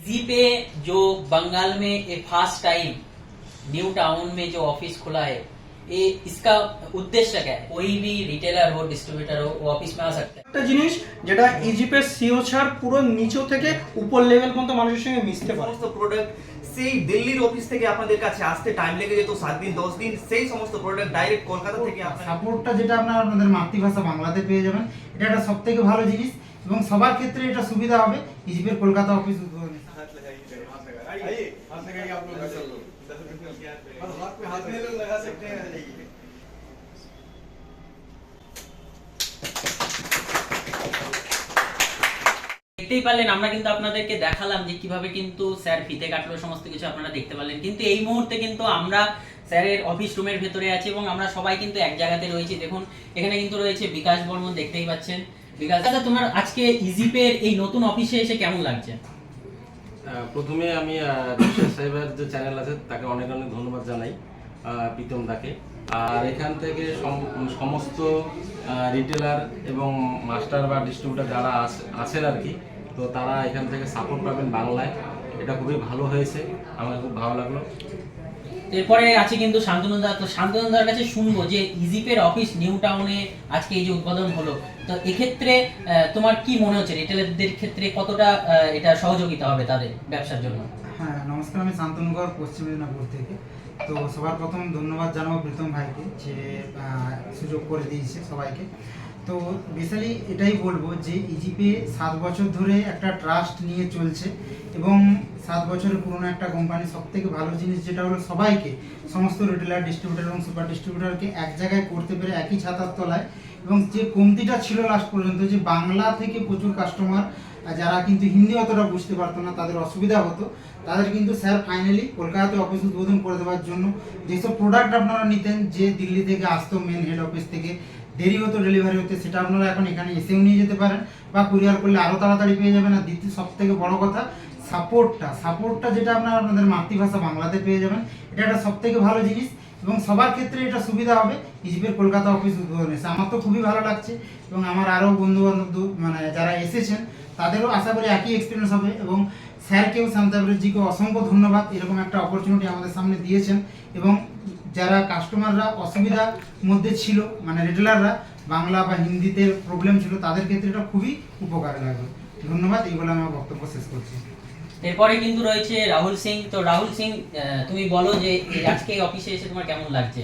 जी पे जो बंगाल में ये फर्स्ट टाइम न्यू टाउन में जो ऑफिस खुला है, ये इसका उद्देश्य क्या है? कोई भी रिटेलर हो, डिस्ट्रीब्यूटर हो, वो ऑफिस में आ सकता है। একটা জিনিস যেটা ইজিপের সিও ছাড় পুরো নিচু থেকে উপর লেভেল পর্যন্ত মানুষের সঙ্গে মিশতে পারে। সমস্ত প্রোডাক্ট সেই দিল্লির অফিস থেকে আপনাদের কাছে আসতে টাইম লেগে যেত 7 দিন 10 দিন, সেই সমস্ত প্রোডাক্ট ডাইরেক্ট কলকাতা থেকে আপনারা সাপোর্টটা যেটা আপনাদের মাতৃভাষা বাংলাতে পেয়ে যাবেন, এটা একটা সবথেকে ভালো জিনিস এবং সবার ক্ষেত্রে এটা সুবিধা হবে। ইজিপের কলকাতা অফিস উদ্বোধন দেখতেই পারলেন, আমরা কিন্তু আপনাদেরকে দেখালাম যে কিভাবে কিন্তু স্যার ফিতে কাটলো, সমস্ত কিছু আপনারা দেখতে পারলেন। কিন্তু এই মুহূর্তে কিন্তু আমরা স্যারের অফিস রুমের ভেতরে আছি এবং আমরা সবাই কিন্তু এক জায়গাতে রয়েছি। দেখুন এখানে কিন্তু রয়েছে বিকাশ বর্মন, দেখতেই পাচ্ছেন। বিকাশ দাদা, তোমার আজকে ইজিপের এই নতুন অফিসে এসে কেমন লাগছে? প্রথমে আমি রিকশা সাহেবের যে চ্যানেল আছে তাকে অনেক অনেক ধন্যবাদ জানাই, প্রীতম দাকে। আর এখান থেকে সমস্ত রিটেলার এবং মাস্টার বা ডিস্ট্রিবিউটার যারা আছেন আর কি, তো তারা এখান থেকে সাপোর্ট পাবেন বাংলায়। এটা খুবই ভালো হয়েছে, আমার খুব ভালো লাগলো। এরপরে আছে কিন্তু শান্তনু দা। তো শান্তনু দার কাছে শুনবো যে ইজিপের অফিস নিউ টাউনে আজকে এই যে উদ্বোধন হলো, তো এক্ষেত্রে তোমার কি মনে হচ্ছে রিটেলারদের ক্ষেত্রে কতটা এটা সহযোগিতা হবে তাদের ব্যবসার জন্য? হ্যাঁ, নমস্কার, আমি শান্তনুগড়, পশ্চিম মেদিনীপুর থেকে। তো সবার প্রথম ধন্যবাদ জানাবো প্রীতম ভাইকে, যে সুযোগ করে দিয়েছে সবাইকে। তো বেসিক্যালি এটাই বলবো যে ইজিপে 7 বছর ধরে একটা ট্রাস্ট নিয়ে চলছে এবং 7 বছরের পুরনো একটা কোম্পানি। সব থেকে ভালো জিনিস যেটা হলো সবাইকে, সমস্ত রিটেলার, ডিস্ট্রিবিউটার এবং সুপার ডিস্ট্রিবিউটারকে এক জায়গায় করতে পেরে একই ছাতার তলায়। এবং যে কমতিটা ছিল লাস্ট পর্যন্ত, যে বাংলা থেকে প্রচুর কাস্টমার যারা কিন্তু হিন্দি অতটা বুঝতে পারতো না, তাদের অসুবিধা হতো, তাদের কিন্তু স্যার ফাইনালি কলকাতাতে অফিস উদ্বোধন করে দেওয়ার জন্য যেসব প্রোডাক্ট আপনারা নিতেন, যে দিল্লি থেকে আসতো মেন হেড অফিস থেকে, দেরি হতো ডেলিভারি হতে, সেটা আপনারা এখন এখানে এসেও নিয়ে যেতে পারেন বা কুরিয়ার করলে আরও তাড়াতাড়ি পেয়ে যাবেন। আর দ্বিতীয় সব থেকে বড় কথা, সাপোর্টটা যেটা আপনাদের মাতৃভাষা বাংলাতে পেয়ে যাবেন, এটা একটা সব থেকে ভালো জিনিস এবং সবার ক্ষেত্রে এটা সুবিধা হবে। ইজিপের কলকাতা অফিস উদ্বোধন এসে আমার তো খুবই ভালো লাগছে এবং আমার আরও বন্ধুবান্ধব যারা এসেছেন তাদেরও আশা করি একই এক্সপিরিয়েন্স হবে। এবং স্যারকেও, শান্তাবরজিকেও অসংখ্য ধন্যবাদ, এরকম একটা অপরচুনিটি আমাদের সামনে দিয়েছেন। এবং যারা কাস্টমাররা অসুবিধার মধ্যে ছিল, রিটেলাররা বাংলা বা হিন্দিতে প্রবলেম ছিল, তাদের ক্ষেত্রে এটা খুবই উপকারে লাগবে। ধন্যবাদ, এই বলে আমার বক্তব্য শেষ করছি। এরপরে কিন্তু রয়েছে রাহুল সিং। তো রাহুল সিং, তুমি বলো যে আজকে এই অফিসে এসে তোমার কেমন লাগছে?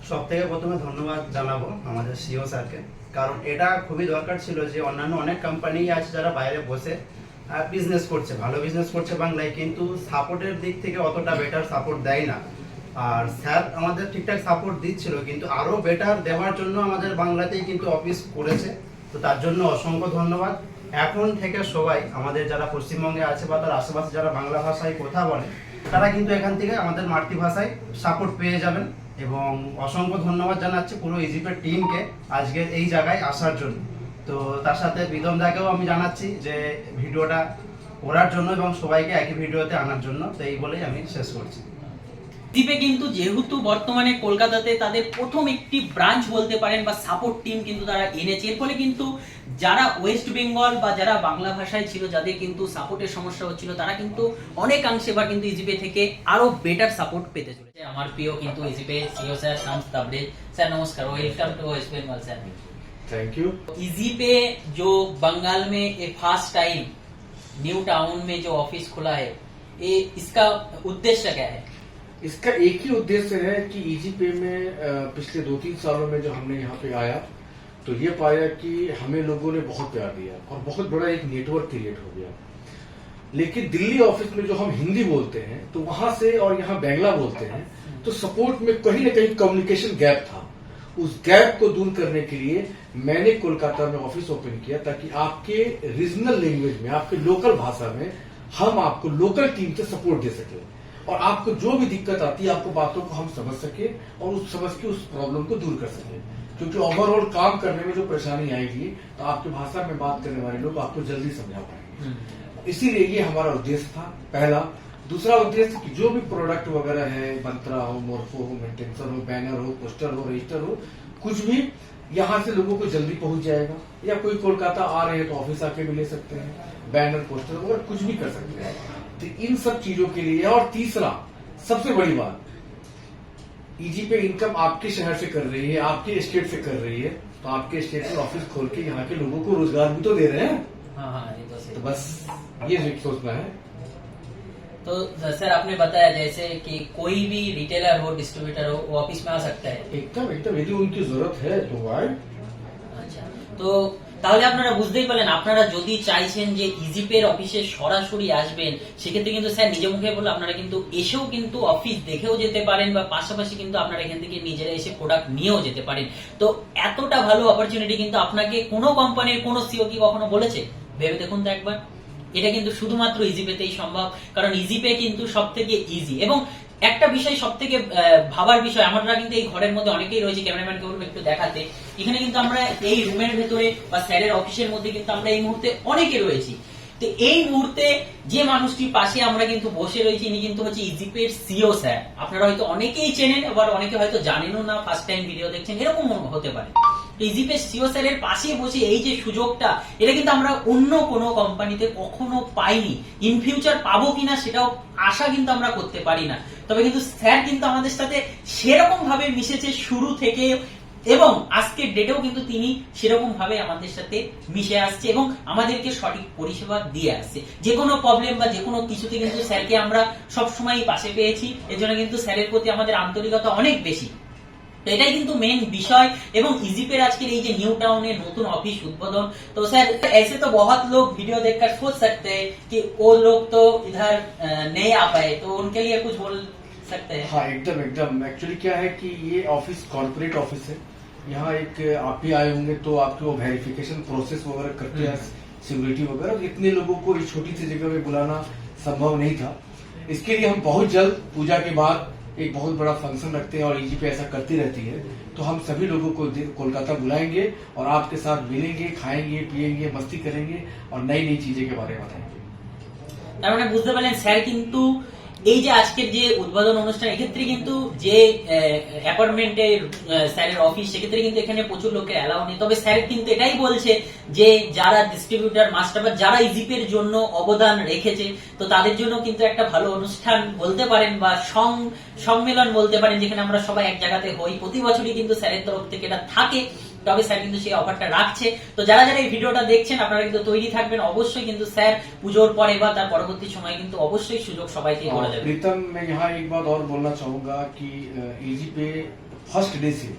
সব থেকে প্রথমে ধন্যবাদ জানাবো আমাদের সিও স্যারকে, কারণ এটা খুবই দরকার ছিল যে অন্যান্য অনেক কোম্পানি আছে যারা বাইরে বসে বিজনেস করছে, ভালো বিজনেস করছে বাংলায়, কিন্তু সাপোর্টের দিক থেকে অতটা বেটার সাপোর্ট দেয় না। আর স্যার আমাদের ঠিকঠাক সাপোর্ট দিচ্ছিল, কিন্তু আরও বেটার দেওয়ার জন্য আমাদের বাংলাতেই কিন্তু অফিস করেছে। তো তার জন্য অসংখ্য ধন্যবাদ। এখন থেকে সবাই আমাদের যারা পশ্চিমবঙ্গে আছে বা তার আশেপাশে যারা বাংলা ভাষায় কথা বলে, তারা কিন্তু এখান থেকে আমাদের মাতৃভাষায় সাপোর্ট পেয়ে যাবেন। এবং অসংখ্য ধন্যবাদ জানাচ্ছি পুরো ইজিপের টিমকে আজকের এই জায়গায় আসার জন্য। তো তার সাথে প্রীতম দাকেও আমি জানাচ্ছি যে ভিডিওটা করার জন্য এবং সবাইকে একই ভিডিওতে আনার জন্য। তো এই বলেই আমি শেষ করছি। দ্বীপে কিন্তু যেহেতু বর্তমানে কলকাতাতে তাদের প্রথম একটি ব্রাঞ্চ বলতে পারেন বা সাপোর্ট টিম কিন্তু তারা এনেছে, এর ফলে কিন্তু যারা ওয়েস্ট বেঙ্গল বা যারা বাংলা ভাষায় ছিল, যাদের কিন্তু সাপোর্টের সমস্যা হচ্ছিল, তারা কিন্তু অনেকাংশে এবার কিন্তু ইজিপে থেকে আরো বেটার সাপোর্ট পেতে চলেছে। আমার প্রিয় কিন্তু ইজিপে সিও স্যার শান্ত তাবড়ে স্যার, নমস্কার, welcome to West Bengal sir. Thank you. EasyPay जो बंगाल में ये फर्स्ट टाइम न्यू टाउन में जो ऑफिस खुला है, ये इसका उद्देश्य क्या है? इसका एक ही उद्देश्य है कि इजीपे में पिछले 2-3 सालों में जो हमने यहाँ पे आया, तो ये पाया कि हमें लोगों ने बहुत प्यार दिया और बहुत बड़ा एक नेटवर्क क्रिएट हो गया। लेकिन दिल्ली ऑफिस में जो हम हिंदी बोलते हैं, तो वहां से और यहाँ बांग्ला बोलते हैं, तो सपोर्ट में कहीं ना कहीं कम्युनिकेशन गैप था। उस गैप को दूर करने के लिए मैंने कोलकाता में ऑफिस ओपन किया, ताकि आपके रीजनल लैंग्वेज में, आपके लोकल भाषा में हम आपको लोकल टीम से सपोर्ट दे सके और आपको जो भी दिक्कत आती है, आपको बातों को हम समझ सके और समझ के उस प्रॉब्लम को दूर कर सके। क्योंकि ओवरऑल काम करने में जो परेशानी आएगी, तो आपकी भाषा में बात करने वाले लोग आपको जल्दी समझा पाएंगे। इसीलिए ये हमारा उद्देश्य था पहला। दूसरा उद्देश्य कि जो भी प्रोडक्ट वगैरह है, मंत्रा हो, मोरफो हो, मेंटेंसर हो, बैनर हो, पोस्टर हो, रजिस्टर हो, कुछ भी यहाँ से लोगों को जल्दी पहुंच जाएगा, या कोई कोलकाता आ रहे हैं तो ऑफिस आके भी ले सकते हैं, बैनर पोस्टर वगैरह कुछ भी कर सकते हैं। तो इन सब चीजों के लिए, और तीसरा सबसे बड़ी बात, ईजी पे इनकम आपके शहर से कर रही है, आपके स्टेट से कर रही है, तो आपके स्टेट में ऑफिस खोल के यहाँ के लोगों को रोजगार भी तो दे रहे हैं। हाँ हाँ, ये तो सही। तो बस ये सोचना है। तो सर आपने बताया जैसे कि कोई भी रिटेलर हो, डिस्ट्रीब्यूटर हो, वो ऑफिस में आ सकता है। एकदम एकदम, यदि उनकी जरूरत है तो आए। আচ্ছা, তো তাহলে আপনারা বুঝতেই পারলেন, আপনারা যদি চাইছেন যে ইজিপের অফিসে সরাসরি আসবেন, সেক্ষেত্রে কিন্তু স্যার নিজে মুখে বললো আপনারা কিন্তু এসেও কিন্তু অফিস দেখেও যেতে পারেন, বা পাশাপাশি কিন্তু আপনারা এখান থেকে নিজেরা এসে প্রোডাক্ট নিয়েও যেতে পারেন। তো এতটা ভালো অপরচুনিটি কিন্তু আপনাকে কোনো কোম্পানির কোনো সিও কি কখনো বলেছে? ভেবে দেখুন তো একবার, এটা কিন্তু শুধুমাত্র ইজিপেতেই সম্ভব, কারণ ইজিপে কিন্তু সব থেকে ইজি। এবং একটা বিষয় সব থেকে ভাবার বিষয়, আমরা কিন্তু এই ঘরের মধ্যে অনেকেই রয়েছে, ক্যামেরাম্যানকে বলবো একটু দেখাতে, এখানে কিন্তু আমরা এই রুমের ভেতরে বা স্যারের অফিসের মধ্যে কিন্তু আমরা এই মুহূর্তে অনেকে রয়েছি। তো এই মুহূর্তে যে মানুষটির পাশে আমরা কিন্তু বসে রয়েছি, ইনি কিন্তু হচ্ছে ইজিপের সিও স্যার। আপনারা হয়তো অনেকেই চেনেন, আবার অনেকে হয়তো জানেনও না, ফার্স্ট টাইম ভিডিও দেখছেন, এরকম হতে পারে। ইজিপের সিও স্যারের পাশে বসে এই যে সুযোগটা, এটা কিন্তু আমরা অন্য কোনো কোম্পানিতে কখনো পাইনি, ইন ফিউচার পাবো কিনা সেটাও আশা কিন্তু আমরা করতে পারি না। তবে কিন্তু স্যার কিন্তু আমাদের সাথে সেরকম ভাবে মিশেছে শুরু থেকে, এবং আজকের ডেটেও কিন্তু তিনি সেরকম ভাবে আমাদের সাথে মিশে আসছে এবং আমাদেরকে সঠিক পরিষেবা দিয়ে আসছে। যে কোনো প্রবলেম বা যে কোনো কিছুতে কিন্তু স্যারকে আমরা সবসময় পাশে পেয়েছি, এজন্য কিন্তু স্যারের প্রতি আমাদের আন্তরিকতা অনেক বেশি। তো এটাই কিন্তু মেন বিষয়। এবং ইজিপের আজকের এই যে নিউ টাউনের নতুন অফিস উদ্বোধন, তো স্যার ऐसे तो बहुत लोग वीडियो देखकर सोच सकते हैं कि वो लोग तो इधर नहीं आ पाए, तो उनके लिए कुछ बोल सकते हैं? हाँ एकदम एकदम, एक्चुअली क्या है कि ये ऑफिस कॉर्पोरेट ऑफिस है। यहाँ एक आप भी आए होंगे तो आपके वो वेरिफिकेशन प्रोसेस वगैरह करते हैं, सिक्योरिटी वगैरह, इतने लोगों को इस छोटी सी जगह में बुलाना संभव नहीं था। इसके लिए हम बहुत जल्द पूजा के बाद एक बहुत बड़ा फंक्शन रखते हैं, और ईजी पे ऐसा करती रहती है, तो हम सभी लोगों को कोलकाता बुलाएंगे और आपके साथ मिलेंगे, खाएंगे, पिएंगे, मस्ती करेंगे और नई नई चीजें के बारे में बताएंगे। তার মানে বুঝতে পারলেন স্যার কিন্তু এই যে আজকের যে উদ্বোধন অনুষ্ঠান, এক্ষেত্রে কিন্তু যে অ্যাপার্টমেন্টের স্যারের অফিস, সেক্ষেত্রে কিন্তু এখানে প্রচুর লোকের অ্যালাউ নেই। তবে স্যার কিন্তু এটাই বলছে যে যারা ডিস্ট্রিবিউটার, মাস্টার বা যারা ইজিপের জন্য অবদান রেখেছে, তো তাদের জন্য কিন্তু একটা ভালো অনুষ্ঠান বলতে পারেন বা সম্মেলন বলতে পারেন, যেখানে আমরা সবাই এক জায়গাতে হই। প্রতি বছরই কিন্তু স্যারের তরফ থেকে এটা থাকে, তবে স্যার কিন্তু সেই অফারটা রাখছে। তো যারা যারা এই ভিডিওটা দেখছেন, আপনারা কিন্তু তৈরি থাকবেন, অবশ্যই কিন্তু স্যার পুজোর পরে বা তার পরবর্তী সময় কিন্তু অবশ্যই সুযোগ সবাইকে করা যাবে। प्रीतम, मैं यहाँ एक बात और बोलना चाहूंगा कि ईजी पे फर्स्ट डे से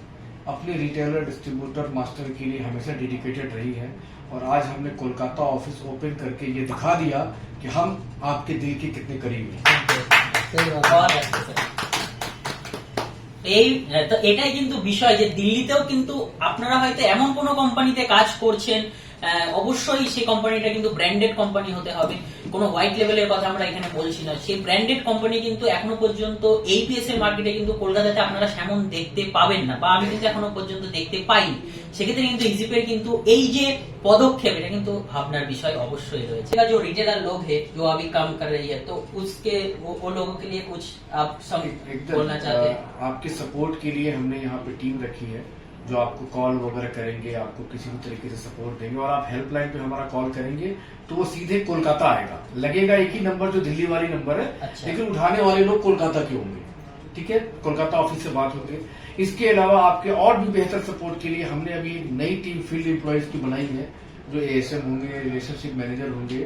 अपने रिटेलर, डिस्ट्रीब्यूटर, मास्टर के लिए हमेशा डेडिकेटेड रही है, और आज हमने कोलकाता ऑफिस ओपन करके ये दिखा दिया कि हम आपके दिल के कितने करीब हैं। তো এটাই কিন্তু বিষয় যে দিল্লিতেও কিন্তু আপনারা হয়তো এমন কোন কোম্পানিতে কাজ করছেন, অবশ্যই সেই কোম্পানিটা কিন্তু ব্র্যান্ডেড কোম্পানি হতে হবে। কোনো হোয়াইট লেভেলের কথা আমরা এখানে বলছি না, সেই ব্র্যান্ডেড কোম্পানি কিন্তু এখনো পর্যন্ত এইপিএস এর মার্কেটে কিন্তু কলকাতাতে আপনারা সেমন দেখতে পাবেন না, বা আমি কিন্তু এখনো পর্যন্ত দেখতে পাইনি। সেক্ষেত্রে কিন্তু ইজিপের কিন্তু এই যে পদক্ষেপ, এটা কিন্তু ভাবনার বিষয় অবশ্যই রয়েছে। जो रिटेलर लोग है जो अभी काम कर रही है, तो उसके वो लोगों के लिए कुछ आप बोलना चाहते हैं? आपके सपोर्ट के लिए हमने यहाँ पे टीम रखी है, जो आपको कॉल वगैरह करेंगे, आपको किसी भी तरीके से सपोर्ट देंगे, और आप हेल्पलाइन पे हमारा कॉल करेंगे तो वो सीधे कोलकाता आएगा। लगेगा एक ही नंबर जो दिल्ली वाली नंबर है, अच्छा। लेकिन उठाने वाले लोग कोलकाता के होंगे, ठीक है, कोलकाता ऑफिस से बात होगी। इसके अलावा आपके और भी बेहतर सपोर्ट के लिए हमने अभी नई टीम फील्ड एम्प्लॉयज की बनाई है, जो एएसएम होंगे, रिलेशनशिप मैनेजर होंगे,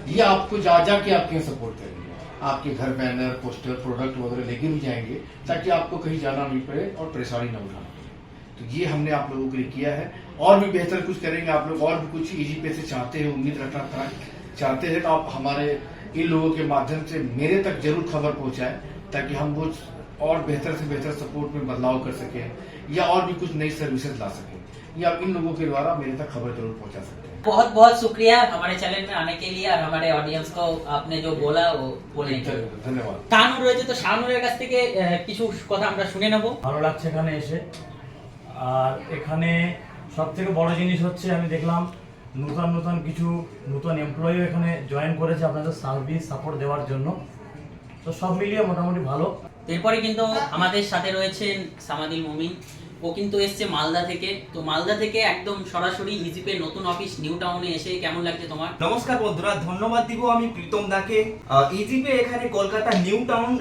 ये आपको जा के आपके सपोर्ट करेंगे, आपके घर बैनर, पोस्टर, प्रोडक्ट वगैरह लेके भी जाएंगे, ताकि आपको कहीं जाना नहीं पड़े और परेशानी न उठाना पड़े। तो ये हमने आप लोगों के लिए किया है, और भी बेहतर कुछ करेंगे। आप लोग और भी कुछ ईजी पे से चाहते हैं, उम्मीद रखना चाहते हैं, तो आप हमारे इन लोगों के माध्यम से मेरे तक जरूर खबर पहुंचाएं, ताकि हम वो और बेहतर से बेहतर सपोर्ट में बदलाव कर सके, या और भी कुछ नई सर्विसेज ला सके, या इन लोगों के द्वारा मेरे तक खबर जरूर पहुंचा सकते हैं। बहुत बहुत शुक्रिया हमारे चैनल में आने के लिए, और हमारे ऑडियंस को आपने जो बोला वो बोलने के लिए धन्यवाद। শাহানুর রয়েছে, তো শাহানুরের কাছ থেকে কিছু কথা আমরা শুনে নেব। ভালো লাগছে এখানে এসে। আর এখানে সব থেকে বড় জিনিস হচ্ছে আমি দেখলাম নতুন কিছু নতুন এমপ্লয়িও এখানে জয়েন করেছে আপনাদের সার্ভিস সাপোর্ট দেওয়ার জন্য। তো সব মিলিয়ে মোটামুটি ভালো। এরপরে কিন্তু আমাদের সাথে রয়েছেন সামাদিল মুমিন, ও কিন্তু এসছে মালদা থেকে। তো মালদা থেকে একদম সরাসরি ইজিপের নতুন অফিস নিউ টাউনে এসে কেমন লাগছে তোমার? নমস্কার বন্ধুরা, ধন্যবাদ দিব আমি প্রীতম দাকে। ইজিপে এখানে কলকাতা নিউ টাউন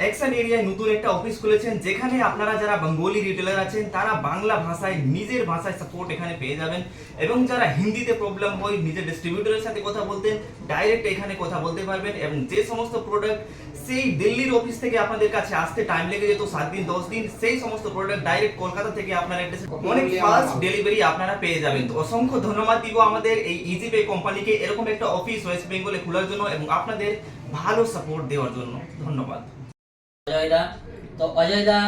অ্যাকশন এরিয়ায় নতুন একটা অফিস খুলেছেন, যেখানে আপনারা যারা বেঙ্গলি রিটেলার আছেন তারা বাংলা ভাষায় নিজের ভাষায় সাপোর্ট এখানে পেয়ে যাবেন, এবং যারা হিন্দিতে প্রবলেম হয় নিজের ডিস্ট্রিবিউটরের সাথে কথা বলতেন ডাইরেক্ট এখানে কথা বলতে পারবেন। এবং যে সমস্ত প্রোডাক্ট সেই দিল্লির অফিস থেকে আপনাদের কাছে আসতে টাইম লেগে যেত 7 দিন 10 দিন, সেই সমস্ত প্রোডাক্ট ডাইরেক্ট কলকাতা থেকে আপনার অ্যাড্রেসে অনেক ফাস্ট ডেলিভারি আপনারা পেয়ে যাবেন। তো অসংখ্য ধন্যবাদ দিব আমাদের এই ইজিপে কোম্পানিকে এরকম একটা অফিস ওয়েস্ট বেঙ্গলে খোলার জন্য এবং আপনাদের ভালো সাপোর্ট দেওয়ার জন্য। ধন্যবাদ। অজয় দা, তো অজয় দা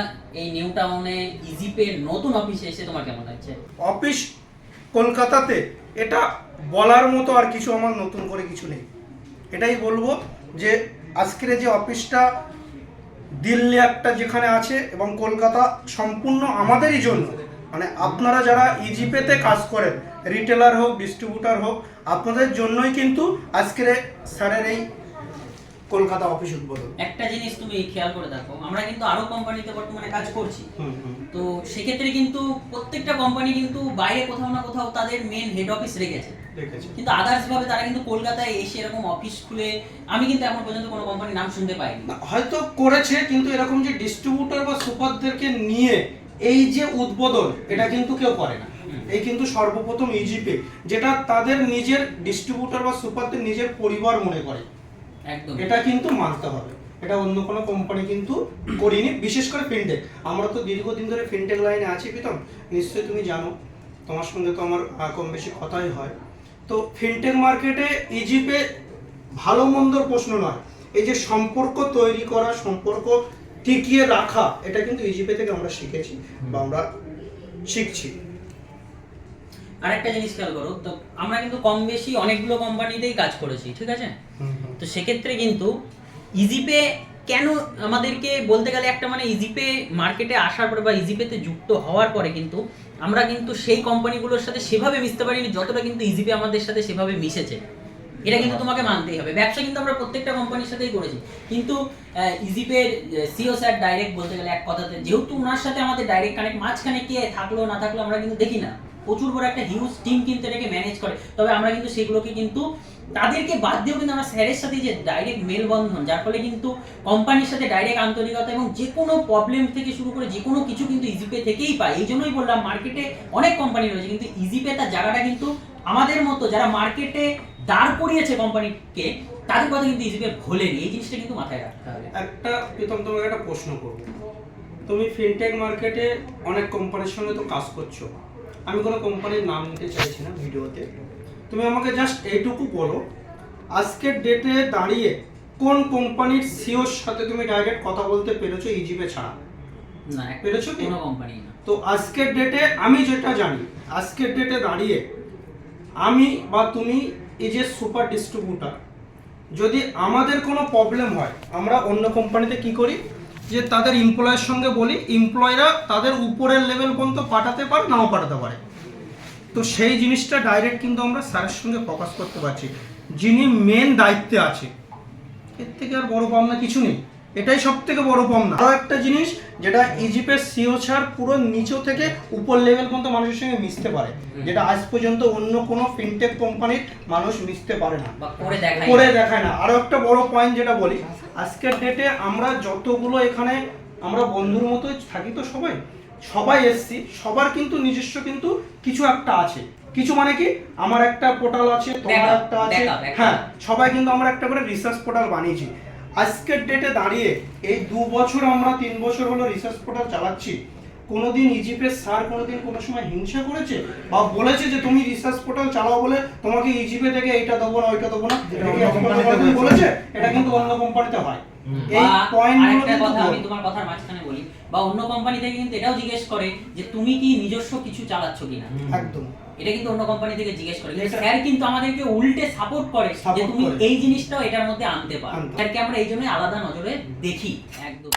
এই নিউ টাউনে ইজিপের নতুন অফিসে এসে তোমার কেমন লাগছে? অফিস কলকাতাতে এটা বলার মতো আর কিছু আমার নতুন করে কিছু নেই। এটাই বলবো যে আজকের যে অফিসটা দিল্লি একটা যেখানে আছে এবং কলকাতা সম্পূর্ণ আমাদেরই জন্য, মানে আপনারা যারা ইজিপেতে কাজ করেন, রিটেলার হোক ডিস্ট্রিবিউটার হোক, আপনাদের জন্যই কিন্তু আজকের স্যারের এই কলকাতা অফিস উদ্বোধন। একটা জিনিস তুমি খেয়াল করে দেখো, আমরা কিন্তু আরো কোম্পানিতে বর্তমানে কাজ করছি। তো সেক্ষেত্রে কিন্তু প্রত্যেকটা কোম্পানি কিন্তু বাইরে কোথাও না কোথাও তাদের মেন হেড অফিস রেখেছে, কিন্তু আদার্স ভাবে তারা কিন্তু কলকাতায় এসে এরকম অফিস খুলে আমি কিন্তু এখন পর্যন্ত কোনো কোম্পানির নাম শুনতে পাইনি। হয়তো করেছে, কিন্তু এরকম যে ডিস্ট্রিবিউটর বা সুপারদেরকে নিয়ে এই যে উদ্বোধন, এটা কিন্তু কেউ করে না। এই কিন্তু সর্বপ্রথম ইজিপে, যেটা তাদের নিজের ডিস্ট্রিবিউটর বা সুপারদের নিজের পরিবার মনে করে, একদম এটা কিন্তু মানতে হবে। এটা অন্য কোনো কোম্পানি কিন্তু করিনি, বিশেষ করে ফিনটেক। আমরা তো দীর্ঘদিন ধরে ফিনটেক লাইনে আছি প্রীতম, নিশ্চয়ই তুমি জানো, তোমার সঙ্গে তো আমার কম বেশি কথাই হয়। তো ফিনটেক মার্কেটে ইজিপে ভালো মন্দর প্রশ্ন নয়, এই যে সম্পর্ক তৈরি করা, সম্পর্ক টিকিয়ে রাখা, এটা কিন্তু ইজিপে থেকে আমরা শিখেছি বা আমরা শিখছি। আরেকটা জিনিস খেয়াল করো, তো আমরা কিন্তু কম বেশি অনেকগুলো কোম্পানিতেই কাজ করেছি, ঠিক আছে? তো সেক্ষেত্রে কিন্তু ইজিপে কেন আমাদেরকে বলতে গেলে একটা মানে ইজিপে মার্কেটে আসার পরে বা ইজিপেতে যুক্ত হওয়ার পরে কিন্তু আমরা কিন্তু সেই কোম্পানিগুলোর সাথে সেভাবে মিশতে পারিনি যতটা কিন্তু ইজিপে আমাদের সাথে সেভাবে মিশেছে। এটা কিন্তু তোমাকে মানতেই হবে। ব্যবসা কিন্তু আমরা প্রত্যেকটা কোম্পানির সাথেই করেছি, কিন্তু ইজিপের সিও স্যার ডাইরেক্ট বলতে গেলে এক কথাতে, যেহেতু ওনার সাথে আমাদের ডাইরেক্ট কানেক্ট, মাঝখানে কে থাকলো না থাকলো আমরা কিন্তু দেখি না, প্রচুর বড় একটা হিউজ টিম কিন্তু এটাকে ম্যানেজ করে। তবে আমরা কিন্তু সেগুলোকে কিন্তু তাদেরকে বাদ দিয়েও কিন্তু আমরা স্যারের সাথে যে ডাইরেক্ট মেলবন্ধন, যার ফলে কিন্তু কোম্পানির সাথে ডাইরেক্ট আন্তরিকতা এবং যে কোনো প্রবলেম থেকে শুরু করে যে কোনো কিছু কিন্তু ইজিপে থেকেই পাই। এই জন্যই বললাম মার্কেটে অনেক কোম্পানি রয়েছে, কিন্তু ইজিপে তার জায়গাটা কিন্তু আমাদের মতো যারা মার্কেটে দাঁড় করিয়েছে কোম্পানিকে, তাদের কথা কিন্তু ইজিপে ভোলেনি। এই জিনিসটা কিন্তু মাথায় রাখতে হবে। একটা প্রীতম, তোমাকে একটা প্রশ্ন করবো। তুমি ফিনটেক মার্কেটে অনেক কোম্পানির সঙ্গে তো কাজ করছো, আমি কোনো কোম্পানির নাম নিতে চাইছি না ভিডিওতে। তুমি আমাকে জাস্ট এইটুকু বলো, আজকের ডেটে দাঁড়িয়ে কোন কোম্পানির সিওর সাথে তুমি ডাইরেক্ট কথা বলতে পেরেছো ইজিপে ছাড়া? না, পেরেছো কি? কোনো কোম্পানি না। তো আজকের ডেটে আমি যেটা জানি, আজকের ডেটে দাঁড়িয়ে আমি বা তুমি এই যে সুপার ডিস্ট্রিবিউটার, যদি আমাদের কোনো প্রবলেম হয়, আমরা অন্য কোম্পানিতে কি করি যে তাদের এমপ্লয়ের সঙ্গে বলি, এমপ্লয়রা তাদের উপরের লেভেল পর্যন্ত পাঠাতে পারে, নাও পাঠাতে পারে। তো সেই জিনিসটা ডাইরেক্ট কিন্তু আমরা স্যারের সঙ্গে ফোকাস করতে পারছি, যিনি মেন দায়িত্বে আছে। এর থেকে আর বড় পাওনা কিছু নেই, এটাই সব থেকে বড় পাওনা। আরও একটা জিনিস, যেটা ইজিপের সিও স্যার পুরো নিচু থেকে উপর লেভেল পর্যন্ত মানুষের সঙ্গে মিশতে পারে, যেটা আজ পর্যন্ত অন্য কোনো ফিনটেক কোম্পানির মানুষ মিশতে পারে না, করে দেখায় না। আরও একটা বড় পয়েন্ট যেটা বলি, আজকের ডেটে আমরা যতগুলো এখানে আমরা বন্ধুর মতোই থাকি, তো সবাই এসছি, সবার কিন্তু নিজস্ব কিন্তু কিছু একটা আছে। কিছু মানে কি, আমার একটা পোর্টাল আছে, তোমার একটা আছে, হ্যাঁ, সবাই কিন্তু আমরা একটা করে রিসার্চ পোর্টাল বানিয়েছি। আজকের ডেটে দাঁড়িয়ে এই 2 বছর আমরা 3 বছর হলো রিসার্চ পোর্টাল চালাচ্ছি, কোনোদিন ইজিপের স্যার কোনোদিন কোনো সময় হিংসা করেছে বা বলেছে যে তুমি রিসার্চ পোর্টাল চালাও বলে তোমাকে ইজিপে থেকে এইটা দেবো না ওইটা দেবো না, বলেছে? এটা কিন্তু অন্য কোম্পানিতে হয়। এই পয়েন্টগুলো একটা কথা আমি তোমার কথার মাঝখানে বলি, বা অন্য কোম্পানি থেকে কিন্তু এটাও জিজ্ঞেস করে যে তুমি কি নিজস্ব কিছু চালাচ্ছ কিনা। একদম, এটা কিন্তু অন্য কোম্পানি থেকে জিজ্ঞেস করে, কিন্তু স্যার কিন্তু আমাদেরকে উল্টে সাপোর্ট করে যে তুমি এই জিনিসটাও এটার মধ্যে আনতে পারো। স্যারকে আমরা এই জন্যই আলাদা নজরে দেখি। একদম।